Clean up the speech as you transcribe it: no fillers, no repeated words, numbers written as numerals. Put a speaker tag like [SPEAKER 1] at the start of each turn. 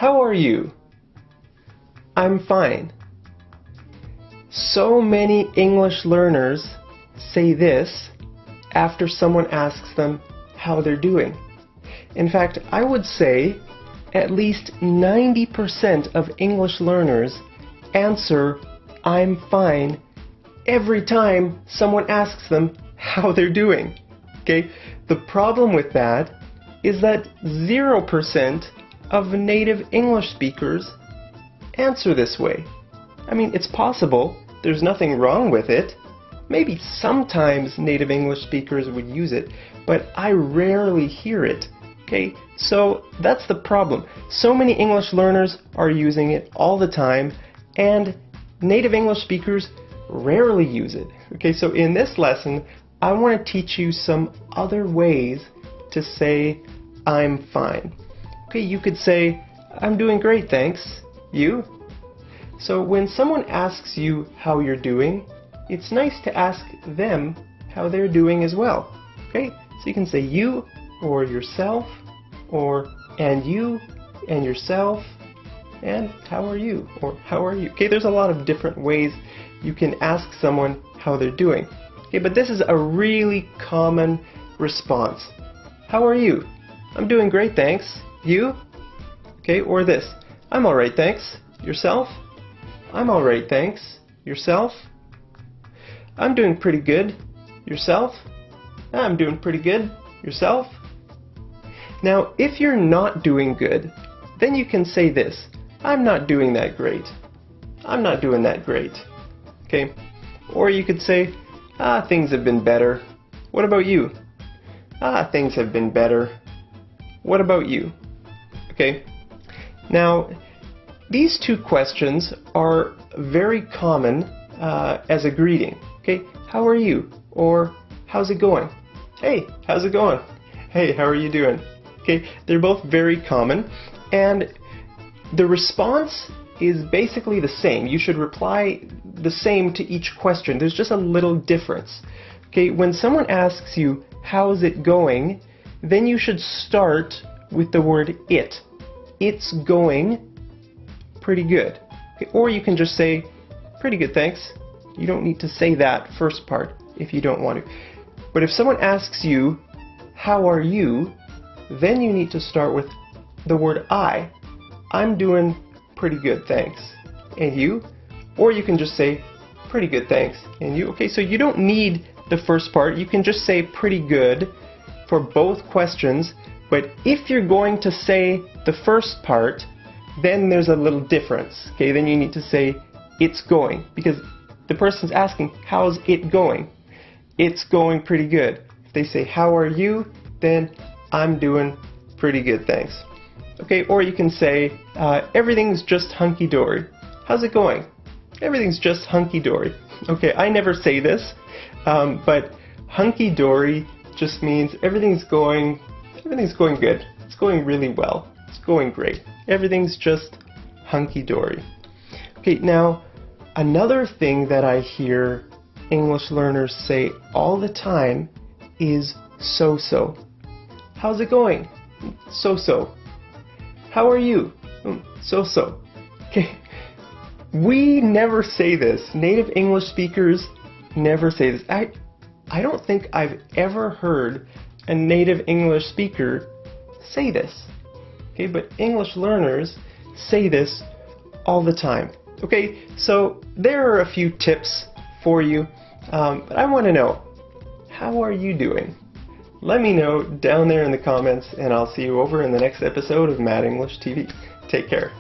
[SPEAKER 1] How are you? I'm fine. So many English learners say this after someone asks them how they're doing. In fact, I would say at least 90% of English learners answer I'm fine every time someone asks them how they're doing. Okay? The problem with that is that 0% of native English speakers answer this way. I mean, it's possible. There's nothing wrong with it. Maybe sometimes native English speakers would use it, but I rarely hear it. Okay, so that's the problem. So many English learners are using it all the time, and native English speakers rarely use it. Okay, so in this lesson, I want to teach you some other ways to say I'm fine. Okay, you could say, I'm doing great, thanks. You? So when someone asks you how you're doing, it's nice to ask them how they're doing as well. Okay, so you can say you or yourself, or and you and yourself, and how are you, or how are you. Okay, there's a lot of different ways you can ask someone how they're doing. Okay, but this is a really common response. How are you? I'm doing great, thanks. You? Okay, or this. I'm alright, thanks. Yourself? I'm alright, thanks. Yourself? I'm doing pretty good. Yourself? I'm doing pretty good. Yourself? Now, if you're not doing good, then you can say this. I'm not doing that great. I'm not doing that great. Okay? Or you could say, things have been better. What about you? Things have been better. What about you? Okay? Now, these two questions are very common as a greeting. Okay? How are you? Or how's it going? Hey, how's it going? Hey, how are you doing? Okay? They're both very common, and the response is basically the same. You should reply the same to each question. There's just a little difference. Okay? When someone asks you, how's it going? Then you should start with the word it. It's going pretty good. Okay? Or you can just say, pretty good, thanks. You don't need to say that first part if you don't want to. But if someone asks you, how are you? Then you need to start with the word I. I'm doing pretty good, thanks. And you? Or you can just say, pretty good, thanks. And you? Okay, so you don't need the first part. You can just say pretty good for both questions. But if you're going to say the first part, then there's a little difference. Okay, then you need to say it's going, because the person's asking, how's it going? It's going pretty good. If they say, how are you? Then I'm doing pretty good, thanks. Okay, or you can say, everything's just hunky-dory. How's it going? Everything's just hunky-dory. Okay, I never say this, but hunky-dory just means everything's going good. It's going really well. It's going great. Everything's just hunky-dory. Okay, now, another thing that I hear English learners say all the time is so-so. How's it going? So-so. How are you? So-so. Okay. We never say this. Native English speakers never say this. I don't think I've ever heard a native English speaker say this. Okay, but English learners say this all the time. Okay, so there are a few tips for you, but I want to know, how are you doing? Let me know down there in the comments, and I'll see you over in the next episode of Mad English TV. Take care.